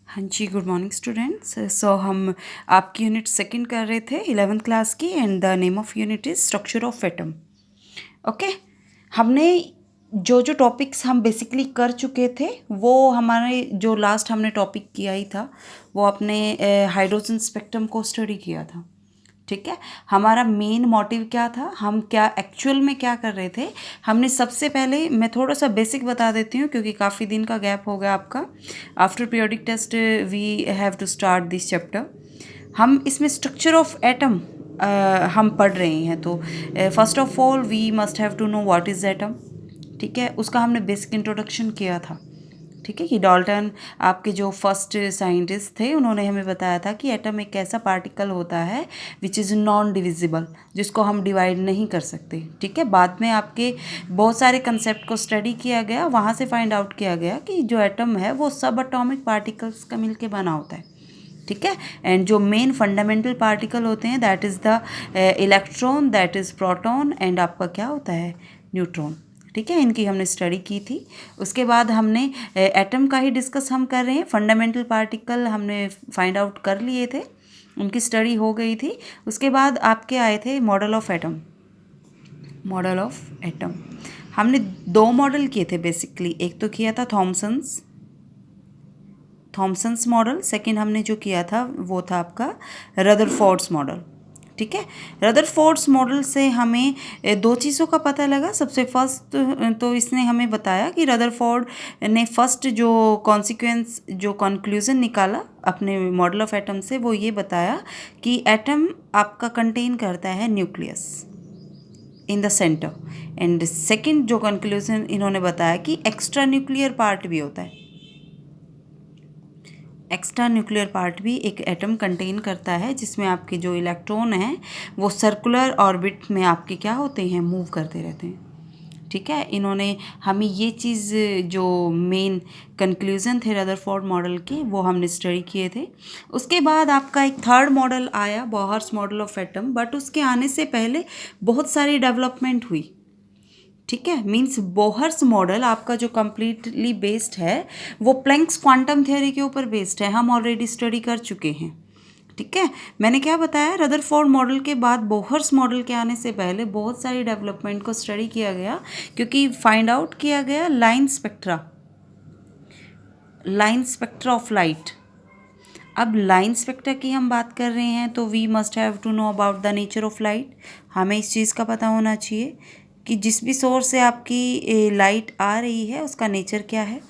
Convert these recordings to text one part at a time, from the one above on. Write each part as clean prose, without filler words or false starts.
हाँ जी, good morning students. सो हम आपकी यूनिट सेकंड कर रहे थे 11th क्लास की and the name of unit is structure of atom. Okay, हमने जो जो टॉपिक्स हम बेसिकली कर चुके थे वो हमारे जो लास्ट हमने टॉपिक किया ही था वो अपने हाइड्रोजन स्पेक्ट्रम को स्टडी किया था। ठीक है, हमारा मेन मोटिव क्या था, हम क्या एक्चुअल में क्या कर रहे थे। हमने सबसे पहले, मैं थोड़ा सा बेसिक बता देती हूँ क्योंकि काफ़ी दिन का गैप हो गया आपका। After periodic test we have to start this chapter. हम इसमें स्ट्रक्चर ऑफ एटम हम पढ़ रहे हैं। तो first of all we must have to know what is atom. ठीक है, उसका हमने बेसिक इंट्रोडक्शन किया था। ठीक है, कि डाल्टन आपके जो फर्स्ट साइंटिस्ट थे उन्होंने हमें बताया था कि एटम एक ऐसा पार्टिकल होता है विच इज़ नॉन डिविजिबल, जिसको हम डिवाइड नहीं कर सकते। ठीक है, बाद में आपके बहुत सारे कंसेप्ट को स्टडी किया गया, वहाँ से फाइंड आउट किया गया कि जो एटम है वो सब एटॉमिक पार्टिकल्स का मिलके बना होता है। ठीक है, एंड जो मेन फंडामेंटल पार्टिकल होते हैं that is the electron, that is proton and आपका क्या होता है, न्यूट्रॉन। ठीक है, इनकी हमने स्टडी की थी। उसके बाद हमने एटम का ही डिस्कस हम कर रहे हैं। फंडामेंटल पार्टिकल हमने फाइंड आउट कर लिए थे, उनकी स्टडी हो गई थी। उसके बाद आपके आए थे model of atom. Model of atom हमने दो मॉडल किए थे बेसिकली। एक तो किया था थॉमसन्स मॉडल, सेकंड हमने जो किया था वो था आपका रदरफोर्ड्स मॉडल। ठीक है, रदरफोर्ड्स मॉडल से हमें दो चीज़ों का पता लगा। सबसे फर्स्ट तो इसने हमें बताया कि रदरफोर्ड ने फर्स्ट जो कॉन्सिक्वेंस, जो कंक्लूजन निकाला अपने मॉडल ऑफ एटम से, वो ये बताया कि एटम आपका कंटेन करता है nucleus in the centre. And second जो कंक्लूजन इन्होंने बताया कि एक्स्ट्रा न्यूक्लियर पार्ट भी होता है। एक्स्ट्रा न्यूक्लियर पार्ट भी एक एटम कंटेन करता है, जिसमें आपके जो इलेक्ट्रॉन हैं वो सर्कुलर ऑर्बिट में आपके क्या होते हैं, मूव करते रहते हैं। ठीक है, इन्होंने हमें ये चीज़, जो मेन कंक्लूज़न थे रदरफोर्ड मॉडल के, वो हमने स्टडी किए थे। उसके बाद आपका एक थर्ड मॉडल आया, Bohr's model of atom, but उसके आने से पहले बहुत सारी डेवलपमेंट हुई। ठीक है, मीन्स बोहर्स मॉडल आपका जो कम्प्लीटली बेस्ड है वो प्लैंक्स क्वांटम थ्योरी के ऊपर बेस्ड है, हम ऑलरेडी स्टडी कर चुके हैं। ठीक है, मैंने क्या बताया, रदरफोर्ड मॉडल के बाद बोहर्स मॉडल के आने से पहले बहुत सारी डेवलपमेंट को स्टडी किया गया, क्योंकि फाइंड आउट किया गया लाइन स्पेक्ट्रा ऑफ लाइट। अब लाइन स्पेक्ट्रा की हम बात कर रहे हैं तो we must have to know about the nature of light. हमें इस चीज़ का पता होना चाहिए कि जिस भी सोर्स से आपकी लाइट आ रही है उसका नेचर क्या है।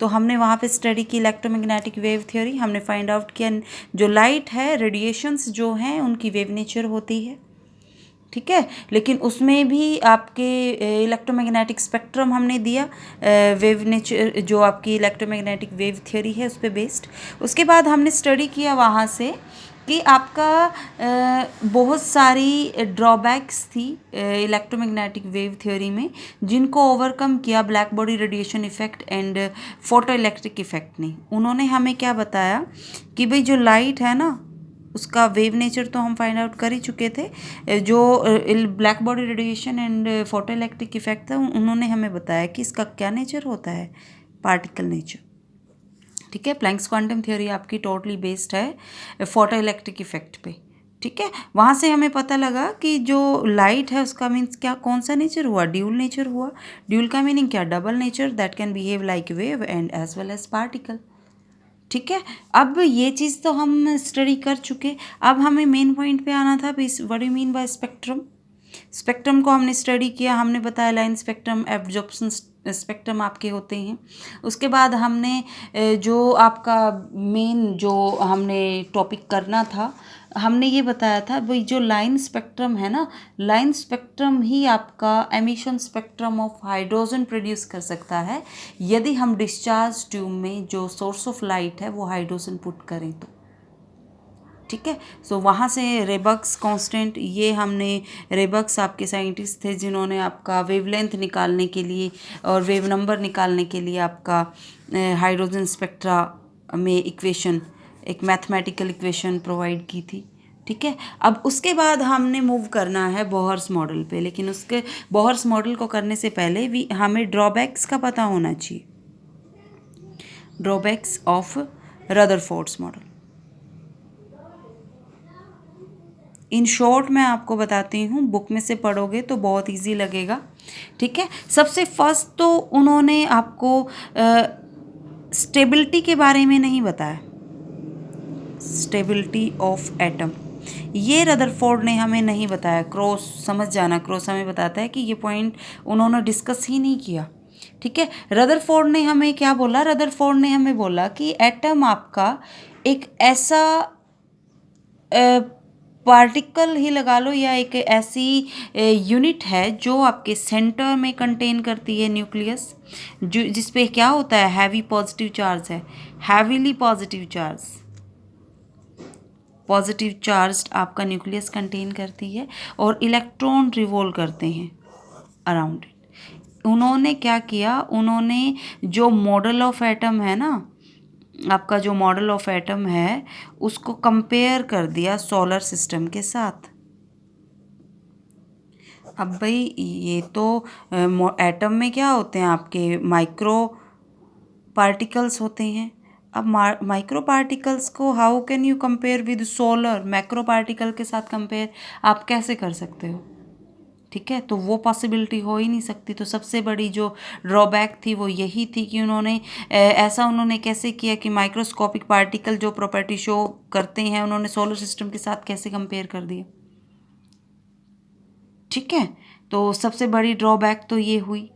तो हमने वहाँ पे स्टडी की इलेक्ट्रोमैग्नेटिक वेव थ्योरी। हमने फाइंड आउट किया जो लाइट है, रेडिएशंस जो हैं उनकी वेव नेचर होती है। ठीक है, लेकिन उसमें भी आपके इलेक्ट्रोमैग्नेटिक स्पेक्ट्रम हमने दिया, वेव नेचर जो आपकी इलेक्ट्रोमैग्नेटिक वेव थ्योरी है उस पर बेस्ड। उसके बाद हमने स्टडी किया वहाँ से कि आपका बहुत सारी ड्रॉबैक्स थी इलेक्ट्रोमैग्नेटिक वेव थ्योरी में, जिनको ओवरकम किया black body radiation effect and photo electric effect ने। उन्होंने हमें क्या बताया कि भाई जो लाइट है ना, उसका वेव नेचर तो हम फाइंड आउट कर ही चुके थे। जो black body radiation and photo electric effect था, उन्होंने हमें बताया कि इसका क्या नेचर होता है, पार्टिकल नेचर। ठीक है, प्लैंक्स क्वांटम थ्योरी आपकी टोटली बेस्ड है फोटो इलेक्ट्रिक इफेक्ट पे। ठीक है, वहाँ से हमें पता लगा कि जो लाइट है उसका मीन्स क्या, कौन सा नेचर हुआ, ड्यूल नेचर हुआ। ड्यूल का मीनिंग क्या, double nature, that can behave like wave and as well as particle. ठीक है, अब ये चीज़ तो हम स्टडी कर चुके। अब हमें मेन पॉइंट पे आना था, what do you mean by spectrum. Spectrum को हमने स्टडी किया, हमने बताया लाइन स्पेक्ट्रम, एब्जॉर्प्शन स्पेक्ट्रम आपके होते हैं। उसके बाद हमने जो आपका मेन जो हमने टॉपिक करना था, हमने ये बताया था भाई जो लाइन स्पेक्ट्रम है ना, लाइन स्पेक्ट्रम ही आपका emission spectrum of hydrogen produce कर सकता है यदि हम डिस्चार्ज ट्यूब में जो सोर्स ऑफ लाइट है वो हाइड्रोजन पुट करें तो। ठीक है, सो वहाँ से रेबक्स कांस्टेंट, ये हमने, रेबक्स आपके साइंटिस्ट थे जिन्होंने आपका वेवलेंथ निकालने के लिए और वेव नंबर निकालने के लिए आपका हाइड्रोजन स्पेक्ट्रा में इक्वेशन, एक मैथमेटिकल इक्वेशन प्रोवाइड की थी। ठीक है, अब उसके बाद हमने मूव करना है बोहर्स मॉडल पे, लेकिन उसके बोहर्स मॉडल को करने से पहले भी हमें ड्रॉबैक्स का पता होना चाहिए। Drawbacks of Rutherford's model. In short मैं आपको बताती हूँ, बुक में से पढ़ोगे तो बहुत इजी लगेगा। ठीक है, सबसे फर्स्ट तो उन्होंने आपको स्टेबिलिटी के बारे में नहीं बताया, स्टेबिलिटी ऑफ एटम ये रदरफोर्ड ने हमें नहीं बताया। क्रॉस समझ जाना, क्रॉस हमें बताता है कि ये पॉइंट उन्होंने डिस्कस ही नहीं किया। ठीक है, रदरफोर्ड ने हमें क्या बोला, रदरफोर्ड ने हमें बोला कि एटम आपका एक ऐसा पार्टिकल ही लगा लो या एक ऐसी यूनिट है जो आपके सेंटर में कंटेन करती है न्यूक्लियस, जो जिस पे क्या होता है, हैवी पॉजिटिव चार्ज है, heavily positive charge, positive charge आपका न्यूक्लियस कंटेन करती है और इलेक्ट्रॉन रिवॉल्व करते हैं अराउंड इट। उन्होंने क्या किया, उन्होंने जो मॉडल ऑफ एटम है ना, आपका जो मॉडल ऑफ एटम है उसको कंपेयर कर दिया सोलर सिस्टम के साथ। अब भाई ये तो एटम में क्या होते हैं, आपके माइक्रो पार्टिकल्स होते हैं। अब माइक्रो पार्टिकल्स को how can you compare with solar macro particle के साथ कंपेयर आप कैसे कर सकते हो? ठीक है, तो वो पॉसिबिलिटी हो ही नहीं सकती। तो सबसे बड़ी जो ड्रॉबैक थी वो यही थी कि उन्होंने ऐसा उन्होंने कैसे किया कि माइक्रोस्कोपिक पार्टिकल जो प्रॉपर्टी शो करते हैं उन्होंने सोलर सिस्टम के साथ कैसे कंपेयर कर दिया। ठीक है, तो सबसे बड़ी ड्रॉबैक तो ये हुई।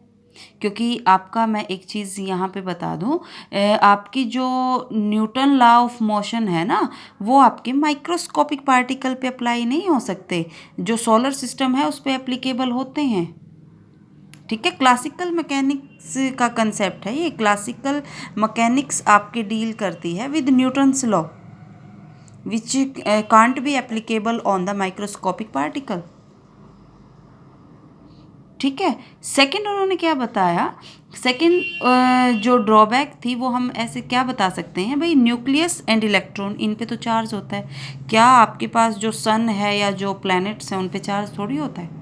क्योंकि आपका मैं एक चीज़ यहाँ पे बता दूँ, आपकी जो न्यूटन लॉ ऑफ मोशन है ना, वो आपके माइक्रोस्कोपिक पार्टिकल पे अप्लाई नहीं हो सकते, जो सोलर सिस्टम है उस पे एप्लीकेबल होते हैं। ठीक है, क्लासिकल मैकेनिक्स का कंसेप्ट है ये। क्लासिकल मैकेनिक्स आपके डील करती है with Newton's law which can't be applicable on the microscopic particle. ठीक है, सेकंड उन्होंने क्या बताया, सेकंड जो ड्रॉबैक थी वो हम ऐसे क्या बता सकते हैं भाई, न्यूक्लियस एंड इलेक्ट्रॉन इन पे तो चार्ज होता है। क्या आपके पास जो सन है या जो प्लैनेट्स हैं उन पे चार्ज थोड़ी होता है।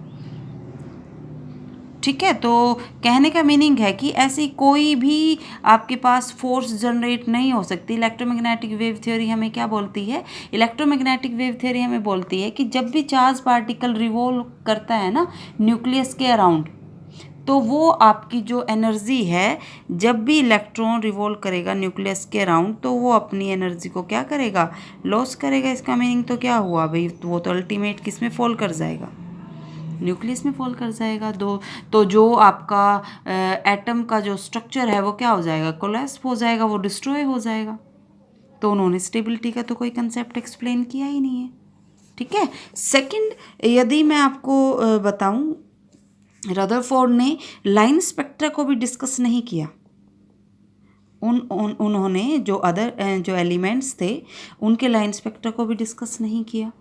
ठीक है, तो कहने का मीनिंग है कि ऐसी कोई भी आपके पास फोर्स जनरेट नहीं हो सकती। इलेक्ट्रोमैग्नेटिक वेव थ्योरी हमें क्या बोलती है, इलेक्ट्रोमैग्नेटिक वेव थ्योरी हमें बोलती है कि जब भी चार्ज पार्टिकल रिवॉल्व करता है ना न्यूक्लियस के अराउंड, तो वो आपकी जो एनर्जी है, जब भी इलेक्ट्रॉन रिवॉल्व करेगा न्यूक्लियस के अराउंड तो वो अपनी एनर्जी को क्या करेगा, लॉस करेगा। इसका मीनिंग तो क्या हुआ भाई, वो तो अल्टीमेट किस में फॉल कर जाएगा, न्यूक्लियस में फॉल कर जाएगा। तो जो आपका एटम का जो स्ट्रक्चर है वो क्या हो जाएगा, कोलैप्स हो जाएगा, वो डिस्ट्रॉय हो जाएगा। तो उन्होंने स्टेबिलिटी का तो कोई कंसेप्ट एक्सप्लेन किया ही नहीं है। ठीक है, सेकंड यदि मैं आपको बताऊं, रदरफोर्ड ने लाइन स्पेक्ट्रा को भी डिस्कस नहीं किया। उन्होंने जो एलिमेंट्स थे उनके लाइन स्पेक्ट्रा को भी डिस्कस नहीं किया।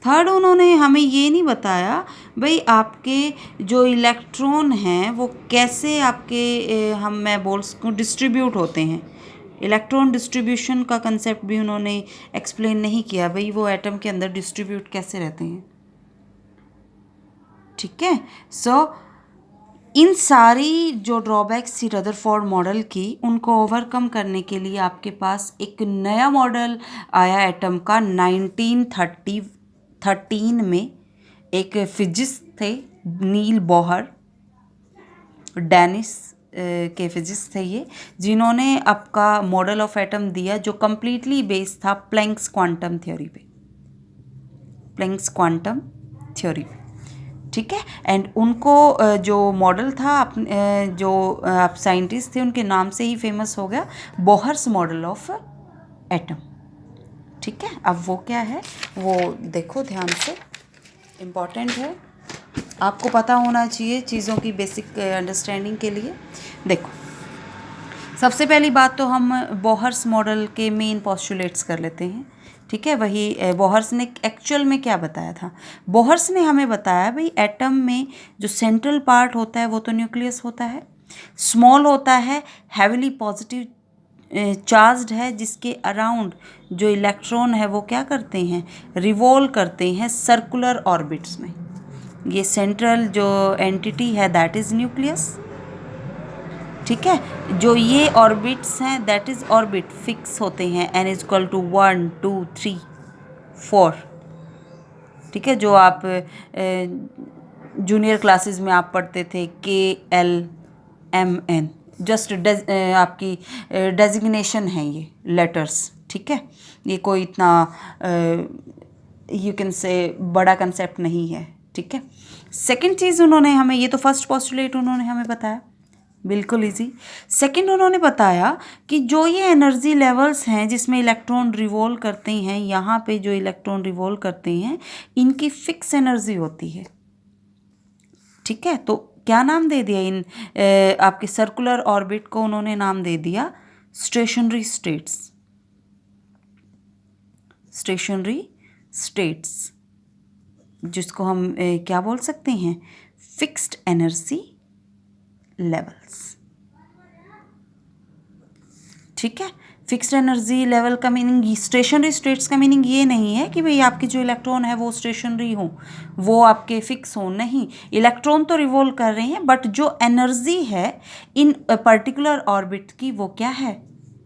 थर्ड, उन्होंने हमें ये नहीं बताया भाई आपके जो इलेक्ट्रॉन हैं वो कैसे आपके मैं बोल सकूँ डिस्ट्रीब्यूट होते हैं। इलेक्ट्रॉन डिस्ट्रीब्यूशन का कंसेप्ट भी उन्होंने एक्सप्लेन नहीं किया, भाई वो एटम के अंदर डिस्ट्रीब्यूट कैसे रहते हैं। ठीक है, सो इन सारी जो ड्रॉबैक्स थी रदरफोर्ड मॉडल की, उनको ओवरकम करने के लिए आपके पास एक नया मॉडल आया एटम का 1913 में। एक फिजिस्ट थे नील बोहर, डेनिस के फिजिस्ट थे ये, जिन्होंने आपका मॉडल ऑफ एटम दिया जो कम्प्लीटली बेस्ड था प्लैंक्स क्वांटम थ्योरी पे, प्लैंक्स क्वांटम थ्योरी पे। ठीक है, एंड उनको जो मॉडल था जो आप साइंटिस्ट थे उनके नाम से ही फेमस हो गया, बोहर्स मॉडल ऑफ एटम। ठीक है, अब वो क्या है वो देखो ध्यान से, इम्पॉर्टेंट है, आपको पता होना चाहिए चीज़ों की बेसिक अंडरस्टैंडिंग के लिए। देखो, सबसे पहली बात तो हम बोहर्स मॉडल के मेन पोस्टुलेट्स कर लेते हैं। ठीक है, वही बोहर्स ने एक्चुअल में क्या बताया था। बोहर्स ने हमें बताया भाई एटम में जो सेंट्रल पार्ट होता है वो तो न्यूक्लियस होता है, स्मॉल होता है, हैवीली पॉजिटिव चार्ज्ड है, जिसके अराउंड जो इलेक्ट्रॉन है वो क्या करते हैं, रिवॉल्व करते हैं सर्कुलर ऑर्बिट्स में। ये सेंट्रल जो एंटिटी है दैट इज़ न्यूक्लियस। ठीक है। जो ये ऑर्बिट्स हैं दैट इज़ ऑर्बिट फिक्स होते हैं, n इज इक्वल टू 1 2 3 4। ठीक है, जो आप जूनियर क्लासेस में आप पढ़ते थे KLMN, जस्ट आपकी डेजिग्नेशन है ये लेटर्स। ठीक है, ये कोई इतना यू कैन से बड़ा कंसेप्ट नहीं है। ठीक है, सेकंड चीज़ उन्होंने हमें, ये तो फर्स्ट पोस्टुलेट उन्होंने हमें बताया, बिल्कुल इजी। सेकंड उन्होंने बताया कि जो ये एनर्जी लेवल्स हैं जिसमें इलेक्ट्रॉन रिवॉल्व करते हैं, यहाँ पे जो इलेक्ट्रॉन रिवॉल्व करते हैं इनकी फिक्स एनर्जी होती है। ठीक है, तो क्या नाम दे दिया इन आपके सर्कुलर ऑर्बिट को? उन्होंने नाम दे दिया स्टेशनरी स्टेट्स। स्टेशनरी स्टेट्स जिसको हम क्या बोल सकते हैं? Fixed energy levels. ठीक है, फिक्स्ड एनर्जी लेवल का मीनिंग, स्टेशनरी स्टेट्स का मीनिंग ये नहीं है कि भाई आपके जो इलेक्ट्रॉन है वो स्टेशनरी हो, वो आपके फिक्स हो, नहीं। इलेक्ट्रॉन तो रिवॉल्व कर रहे हैं बट जो एनर्जी है इन पर्टिकुलर ऑर्बिट की वो क्या है?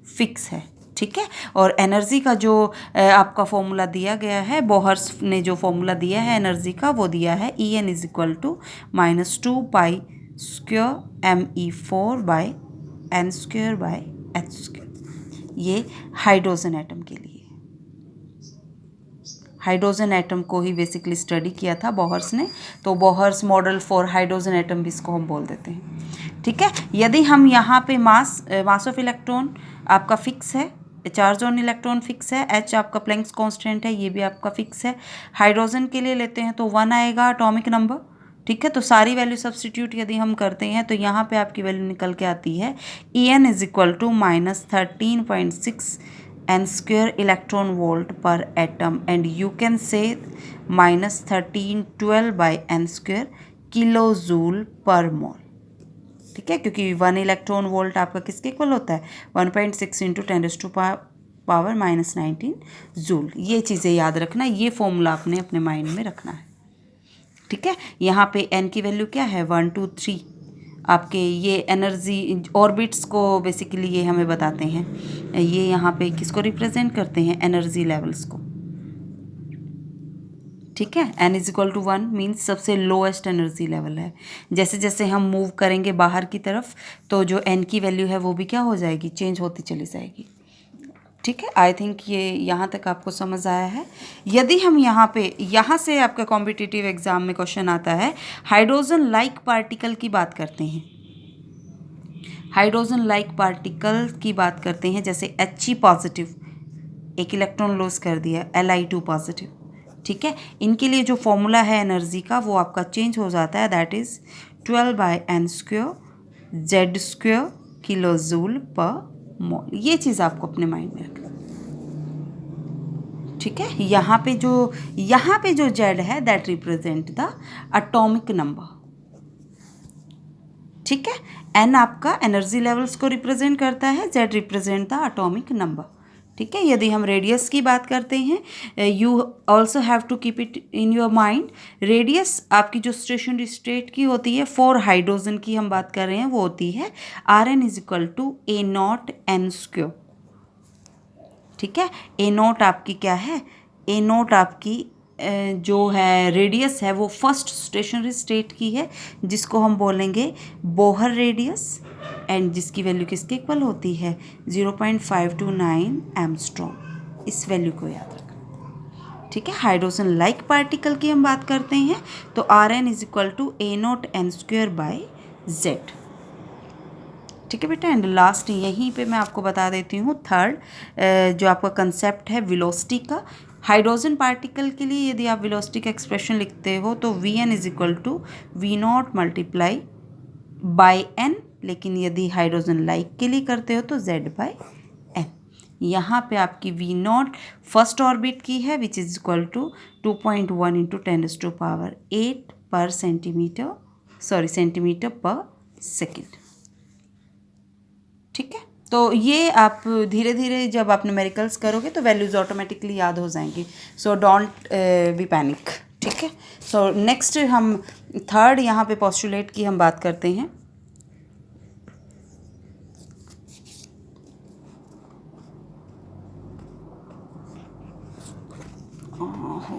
फिक्स है। ठीक है, और एनर्जी का जो आपका फॉर्मूला दिया गया है, बोहर्स ने जो फॉर्मूला दिया है एनर्जी का वो दिया है En is equal to -2 pi square me4/n²/h²। ये हाइड्रोजन एटम के लिए, हाइड्रोजन एटम को ही बेसिकली स्टडी किया था बोहर्स ने, तो Bohr's model for hydrogen atom भी इसको हम बोल देते हैं। ठीक है, यदि हम यहाँ पे मास ऑफ इलेक्ट्रॉन आपका फिक्स है, चार्ज ऑन इलेक्ट्रॉन फिक्स है, H आपका प्लैंक्स कांस्टेंट है, ये भी आपका फिक्स है। हाइड्रोजन के लिए लेते हैं तो 1 आएगा एटॉमिक नंबर। ठीक है, तो सारी वैल्यू सब्सटीट्यूट यदि हम करते हैं तो यहाँ पे आपकी वैल्यू निकल के आती है En is equal to -13.6 n² electron volt पर atom, and you can say -1312/n² kilo joule पर मोल। ठीक है, क्योंकि 1 इलेक्ट्रॉन वोल्ट आपका किसके इक्वल होता है? 1.6 × 10⁻⁻19 जूल। ये चीज़ें याद रखना, ये फॉर्मूला आपने अपने माइंड में रखना है। ठीक है, यहाँ पे n की वैल्यू क्या है? 1 2 3। आपके ये एनर्जी ऑर्बिट्स को बेसिकली ये हमें बताते हैं, ये यहाँ पे किसको रिप्रेजेंट करते हैं? एनर्जी लेवल्स को। ठीक है, n is equal to 1 means सबसे लोएस्ट एनर्जी लेवल है। जैसे जैसे हम मूव करेंगे बाहर की तरफ तो जो n की वैल्यू है वो भी क्या हो जाएगी? चेंज होती चली जाएगी। ठीक है, आई थिंक ये यहाँ तक आपको समझ आया है। यदि हम यहाँ से आपका कॉम्पिटिटिव एग्जाम में क्वेश्चन आता है, हाइड्रोजन लाइक पार्टिकल की बात करते हैं, हाइड्रोजन लाइक पार्टिकल की बात करते हैं, जैसे He पॉजिटिव, एक इलेक्ट्रॉन लॉस कर दिया, Li2 पॉजिटिव। ठीक है, इनके लिए जो फॉर्मूला है एनर्जी का वो आपका चेंज हो जाता है, that is 12/n² Z² kilo joule पर मोल। ये चीज़ आपको अपने माइंड में रखना। ठीक है, यहाँ पे जो Z है that represent the atomic number. ठीक है, N आपका एनर्जी लेवल्स को रिप्रेजेंट करता है, Z represent the atomic number. ठीक है, यदि हम रेडियस की बात करते हैं, you also have to keep it in your mind, radius आपकी जो स्टेशनरी स्टेट की होती है, फॉर हाइड्रोजन की हम बात कर रहे हैं, वो होती है Rn is equal to A0n²। ठीक है, A0 आपकी क्या है? A0 आपकी जो है रेडियस है वो फर्स्ट स्टेशनरी स्टेट की है, जिसको हम बोलेंगे बोहर रेडियस, एंड जिसकी वैल्यू किसके इक्वल होती है? 0.529 एंगस्ट्रॉम। इस वैल्यू को याद रखना। ठीक है, हाइड्रोजन लाइक पार्टिकल की हम बात करते हैं तो Rn is equal to A0n²/Z। ठीक है बेटा, एंड लास्ट यहीं पे मैं आपको बता देती हूँ थर्ड जो आपका कंसेप्ट है वेलोसिटी का। हाइड्रोजन पार्टिकल के लिए यदि आप वेलोसिटी का एक्सप्रेशन लिखते हो तो Vn is equal to V0 × n, लेकिन यदि हाइड्रोजन लाइक के लिए करते हो तो Z/n। यहाँ पे आपकी V0 फर्स्ट ऑर्बिट की है विच इज इक्वल टू 2.1 × 10⁸8 पर सेंटीमीटर पर सेकेंड। ठीक है, तो ये आप धीरे धीरे जब आप न्यूमेरिकल्स करोगे तो वैल्यूज़ ऑटोमेटिकली याद हो जाएंगी, सो डोंट बी पैनिक। ठीक है, सो नेक्स्ट हम थर्ड यहाँ पे पोस्टुलेट की हम बात करते हैं। हो।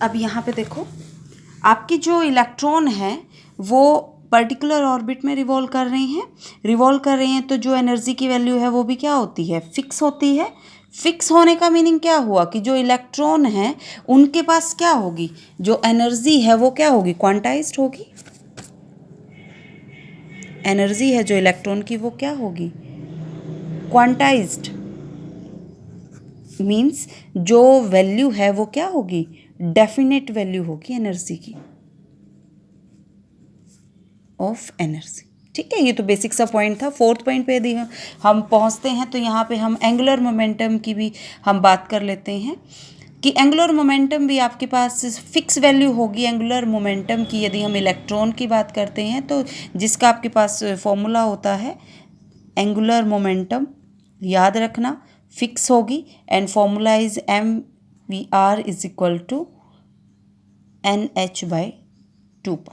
अब यहाँ पे देखो, आपके जो इलेक्ट्रॉन है वो पर्टिकुलर ऑर्बिट में रिवॉल्व कर रहे हैं, तो जो एनर्जी की वैल्यू है वो भी क्या होती है, फिक्स होती है। फिक्स होने का मीनिंग क्या हुआ कि जो इलेक्ट्रॉन है उनके पास क्या होगी, जो एनर्जी है वो क्या होगी, क्वांटाइज्ड होगी। एनर्जी है जो इलेक्ट्रॉन की वो क्या होगी, क्वांटाइज्ड। मीन्स जो वैल्यू है वो क्या होगी, डेफिनेट वैल्यू होगी एनर्जी की, ऑफ एनर्जी। ठीक है, ये तो बेसिक सा पॉइंट था। फोर्थ पॉइंट पे यदि हम पहुंचते हैं तो यहाँ पे हम एंगुलर मोमेंटम की भी हम बात कर लेते हैं कि एंगुलर मोमेंटम भी आपके पास फिक्स वैल्यू होगी। एंगुलर मोमेंटम की यदि हम इलेक्ट्रॉन की बात करते हैं तो जिसका आपके पास फॉर्मूला होता है एंगुलर मोमेंटम, याद रखना, फिक्स होगी। And formula is mvr is equal to nh/2π।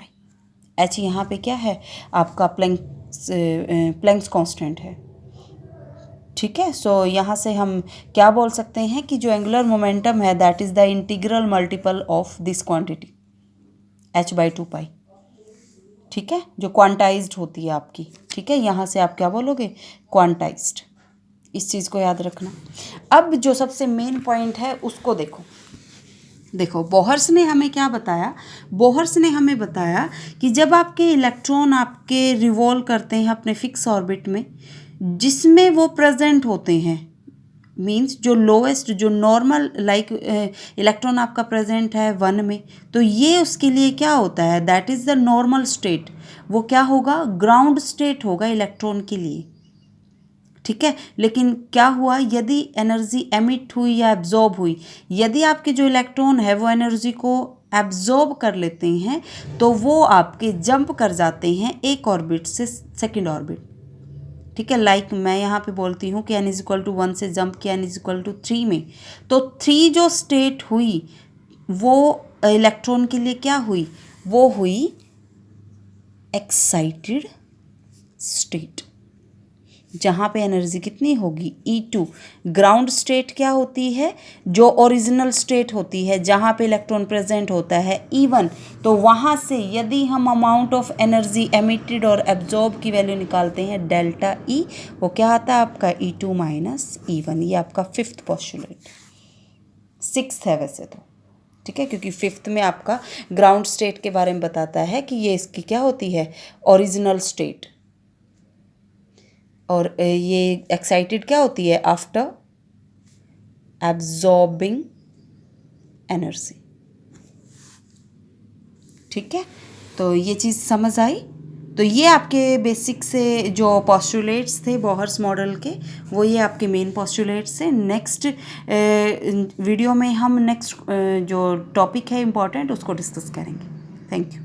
H यहाँ पे क्या है, आपका प्लैंक्स कांस्टेंट है। ठीक है, सो यहाँ से हम क्या बोल सकते हैं कि जो एंगुलर मोमेंटम है that is the integral multiple of this quantity h/2π। ठीक है, जो क्वांटाइज्ड होती है आपकी। ठीक है, यहाँ से आप क्या बोलोगे, क्वांटाइज्ड। इस चीज़ को याद रखना। अब जो सबसे मेन पॉइंट है उसको देखो बोहर्स ने हमें क्या बताया, बोहर्स ने हमें बताया कि जब आपके इलेक्ट्रॉन आपके रिवॉल्व करते हैं अपने फिक्स ऑर्बिट में जिसमें वो प्रेजेंट होते हैं, मींस जो लोएस्ट, जो नॉर्मल लाइक इलेक्ट्रॉन आपका प्रेजेंट है 1 में, तो ये उसके लिए क्या होता है, that is the normal state. वो क्या होगा, ग्राउंड स्टेट होगा इलेक्ट्रॉन के लिए। ठीक है, लेकिन क्या हुआ, यदि एनर्जी एमिट हुई या एब्जॉर्ब हुई, यदि आपके जो इलेक्ट्रॉन है वो एनर्जी को एब्जॉर्ब कर लेते हैं तो वो आपके जंप कर जाते हैं एक ऑर्बिट से सेकंड ऑर्बिट। ठीक है, लाइक मैं यहाँ पे बोलती हूँ कि n इज इक्वल टू 1 से जंप किया n इज इक्वल टू 3 में, तो 3 जो स्टेट हुई वो इलेक्ट्रॉन के लिए क्या हुई, वो हुई एक्साइटेड स्टेट, जहाँ पे एनर्जी कितनी होगी, E2। ग्राउंड स्टेट क्या होती है, जो ओरिजिनल स्टेट होती है जहाँ पे इलेक्ट्रॉन प्रेजेंट होता है E1। तो वहाँ से यदि हम अमाउंट ऑफ एनर्जी एमिटेड और एब्जॉर्ब की वैल्यू निकालते हैं डेल्टा E, वो क्या आता है आपका E2 माइनस E1। ये आपका फिफ्थ पोस्टुलेट, सिक्स्थ है वैसे तो। ठीक है, क्योंकि फिफ्थ में आपका ग्राउंड स्टेट के बारे में बताता है कि ये इसकी क्या होती है, ओरिजिनल स्टेट। और ये एक्साइटेड क्या होती है, आफ्टर एब्जॉर्बिंग एनर्जी। ठीक है, तो ये चीज़ समझ आई। तो ये आपके बेसिक से जो पोस्टुलेट्स थे बोहर्स मॉडल के, वो ये आपके मेन पोस्टुलेट्स थे। नेक्स्ट वीडियो में हम नेक्स्ट जो टॉपिक है इम्पॉर्टेंट उसको डिस्कस करेंगे। Thank you.